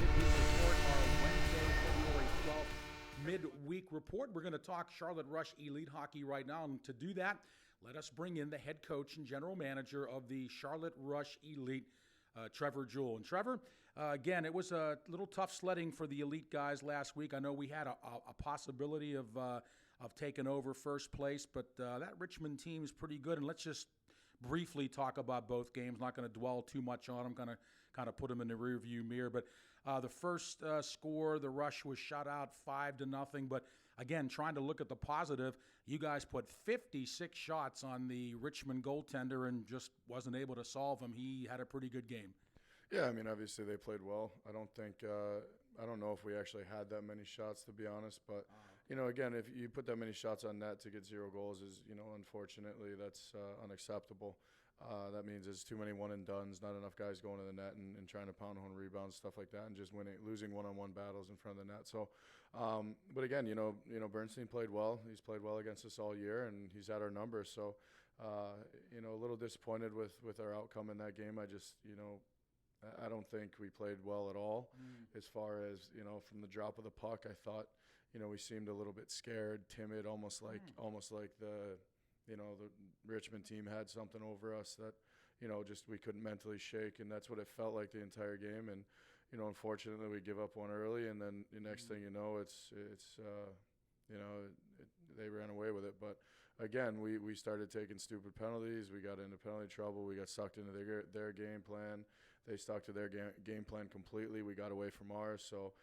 Report, our Wednesday, February 12th midweek report. We're going to talk Charlotte Rush Elite Hockey right now, and to do that, let us bring in the head coach and general manager of the Charlotte Rush Elite, Trevor Jewell. And Trevor, again, it was a little tough sledding for the Elite guys last week. I know we had a possibility of taking over first place, but that Richmond team is pretty good, and let's just briefly talk about both games. Not going to dwell too much on them. Going to kind of put them in the rearview mirror. But the first score, the Rush was shut out 5-0. But again, trying to look at the positive, you guys put 56 shots on the Richmond goaltender and just wasn't able to solve him. He had a pretty good game. Yeah, I mean, obviously they played well. I don't know if we actually had that many shots, to be honest. But, again, if you put that many shots on net to get 0 goals is, unfortunately that's unacceptable. That means there's too many one-and-dones, not enough guys going to the net and trying to pound home rebounds, stuff like that, and just losing one-on-one battles in front of the net. So, but again, Bernstein played well. He's played well against us all year, and he's had our numbers. So, a little disappointed with our outcome in that game. I don't think we played well at all. As far as, from the drop of the puck, I thought, we seemed a little bit scared, timid, almost like the Richmond team had something over us that, just we couldn't mentally shake. And that's what it felt like the entire game. And, unfortunately we give up one early, and then the next thing you know, they ran away with it. But again, we started taking stupid penalties. We got into penalty trouble. We got sucked into their game plan. They stuck to their game plan completely. We got away from ours. So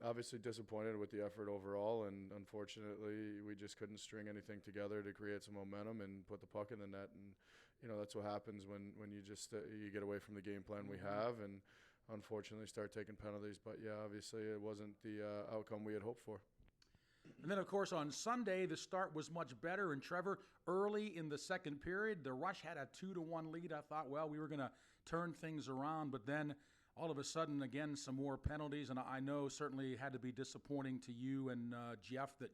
obviously disappointed with the effort overall, and unfortunately we just couldn't string anything together to create some momentum and put the puck in the net. And that's what happens when you just you get away from the game plan we have, and unfortunately start taking penalties. But yeah, obviously it wasn't the outcome we had hoped for. And then, of course, on Sunday, the start was much better. And, Trevor, early in the second period, the Rush had a 2-1 lead. I thought, well, we were going to turn things around. But then, all of a sudden, again, some more penalties. And I know certainly it had to be disappointing to you and Jeff that,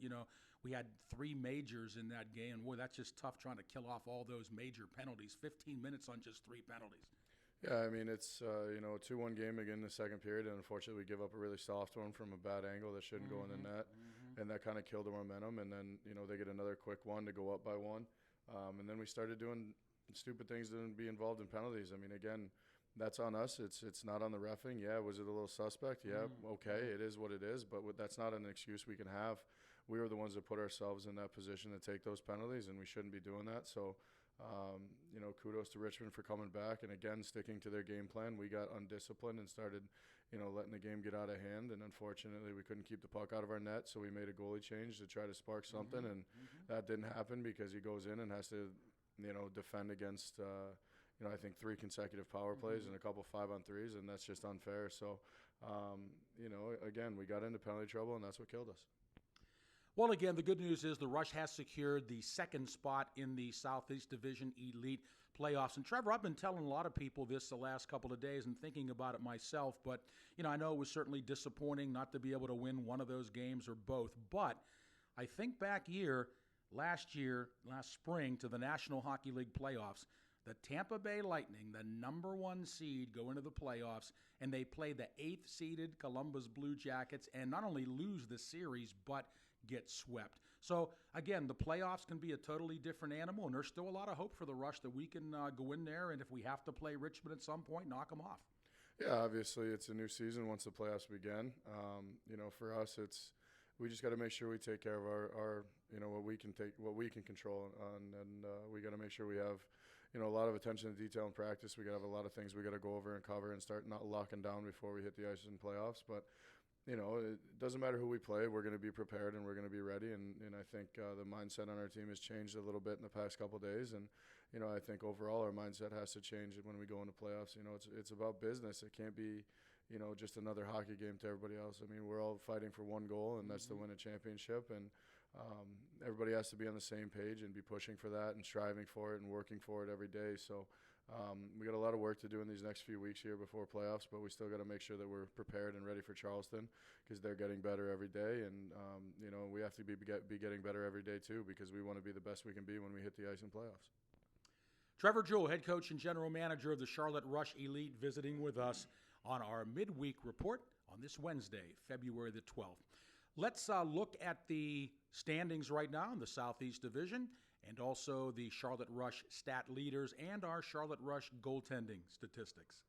we had 3 majors in that game. And, boy, that's just tough trying to kill off all those major penalties. 15 minutes on just 3 penalties. Yeah, I mean, it's, a 2-1 game again in the second period, and unfortunately we give up a really soft one from a bad angle that shouldn't go in the net, and that kind of killed the momentum. And then, they get another quick one to go up by 1, and then we started doing stupid things to be involved in penalties. I mean, again, that's on us. It's not on the reffing. Yeah, was it a little suspect? Yeah, okay, it is what it is, but that's not an excuse we can have. We were the ones that put ourselves in that position to take those penalties, and we shouldn't be doing that. So, kudos to Richmond for coming back and again sticking to their game plan. We got undisciplined and started, letting the game get out of hand, and unfortunately we couldn't keep the puck out of our net, so we made a goalie change to try to spark something, and that didn't happen because he goes in and has to, defend against, I think 3 consecutive power plays and a couple 5-on-3s, and that's just unfair. So, again, we got into penalty trouble, and that's what killed us. Well, again, the good news is the Rush has secured the second spot in the Southeast Division Elite playoffs. And, Trevor, I've been telling a lot of people this the last couple of days and thinking about it myself. But, I know it was certainly disappointing not to be able to win one of those games or both. But I think back last spring, to the National Hockey League playoffs. The Tampa Bay Lightning, the number 1 seed, go into the playoffs, and they play the 8th-seeded Columbus Blue Jackets and not only lose the series, but get swept. So, again, the playoffs can be a totally different animal, and there's still a lot of hope for the Rush that we can go in there, and if we have to play Richmond at some point, knock them off. Yeah, obviously it's a new season once the playoffs begin. For us, we just got to make sure we take care of our what we can control, and we got to make sure we have, a lot of attention to detail in practice. We got to have a lot of things we got to go over and cover and start not locking down before we hit the ice in playoffs. But it doesn't matter who we play. We're going to be prepared and we're going to be ready. And I think the mindset on our team has changed a little bit in the past couple of days. And I think overall our mindset has to change when we go into playoffs. It's about business. It can't be just another hockey game to everybody else. I mean, we're all fighting for one goal, and that's to win a championship. And everybody has to be on the same page and be pushing for that and striving for it and working for it every day. So we got a lot of work to do in these next few weeks here before playoffs, but we still got to make sure that we're prepared and ready for Charleston because they're getting better every day. And, we have to be getting better every day too because we want to be the best we can be when we hit the ice in playoffs. Trevor Jewell, head coach and general manager of the Charlotte Rush Elite, visiting with us on our midweek report on this Wednesday, February the 12th. Let's look at the standings right now in the Southeast Division and also the Charlotte Rush stat leaders and our Charlotte Rush goaltending statistics.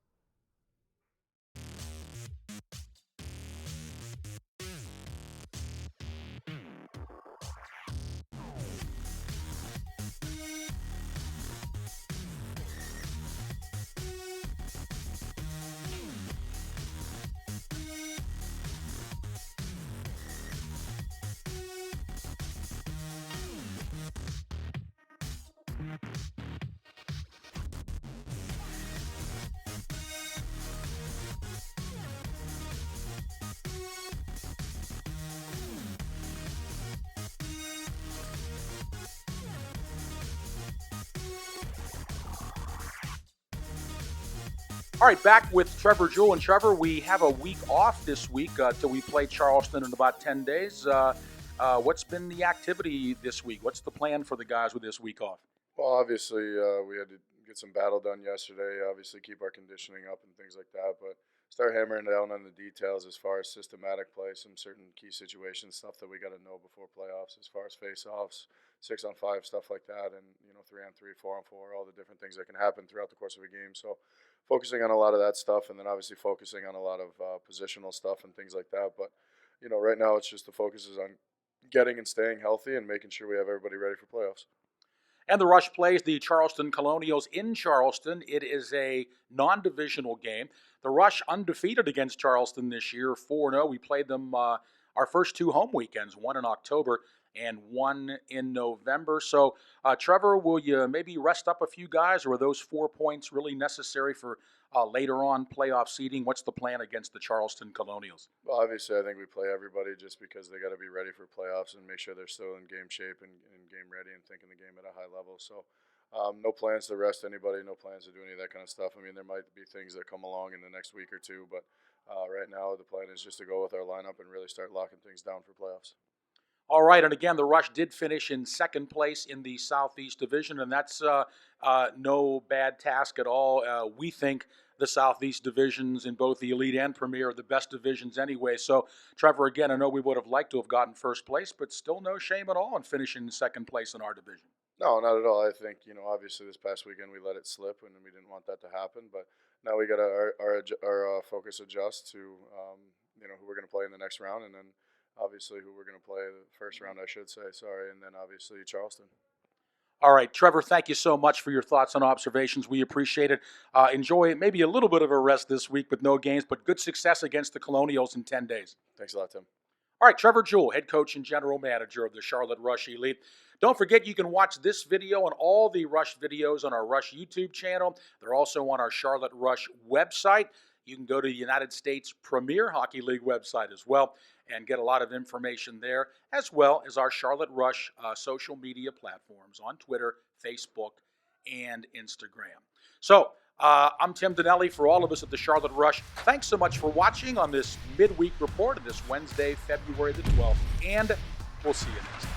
All right, back with Trevor Jewell. And Trevor, we have a week off this week till we play Charleston in about 10 days. What's been the activity this week? What's the plan for the guys with this week off? Well, obviously, we had to get some battle done yesterday, obviously keep our conditioning up and things like that, but start hammering down on the details as far as systematic play, some certain key situations, stuff that we got to know before playoffs as far as face-offs, 6-on-5, stuff like that, and, 3-on-3, 4-on-4, all the different things that can happen throughout the course of a game. So focusing on a lot of that stuff, and then obviously focusing on a lot of positional stuff and things like that. But, right now it's just the focus is on getting and staying healthy and making sure we have everybody ready for playoffs. And the Rush plays the Charleston Colonials in Charleston. It is a non-divisional game. The Rush undefeated against Charleston this year, 4-0. We played them our first two home weekends, one in October and one in November. So, Trevor, will you maybe rest up a few guys, or are those 4 points really necessary for later on playoff seeding? What's the plan against the Charleston Colonials? Well, obviously, I think we play everybody just because they got to be ready for playoffs and make sure they're still in game shape and game ready and thinking the game at a high level. So, no plans to rest anybody, no plans to do any of that kind of stuff. I mean, there might be things that come along in the next week or two, but right now the plan is just to go with our lineup and really start locking things down for playoffs. All right, and again, the Rush did finish in second place in the Southeast Division, and that's no bad task at all. We think the Southeast divisions in both the Elite and Premier are the best divisions anyway. So, Trevor, again, I know we would have liked to have gotten first place, but still no shame at all in finishing in second place in our division. No, not at all. I think, obviously this past weekend we let it slip and we didn't want that to happen, but now we got our focus adjust to, who we're going to play in the next round, and then obviously who we're going to play the first round, I should say, and then obviously Charleston. All right, Trevor, thank you so much for your thoughts and observations. We appreciate it. Enjoy maybe a little bit of a rest this week with no games, but good success against the Colonials in 10 days. Thanks a lot, Tim. All right, Trevor Jewell, head coach and general manager of the Charlotte Rush Elite. Don't forget, you can watch this video and all the Rush videos on our Rush YouTube channel. They're also on our Charlotte Rush website. You can go to the United States Premier Hockey League website as well and get a lot of information there, as well as our Charlotte Rush social media platforms on Twitter, Facebook, and Instagram. So, I'm Tim Donnelly for all of us at the Charlotte Rush. Thanks so much for watching on this midweek report of this Wednesday, February the 12th, and we'll see you next time.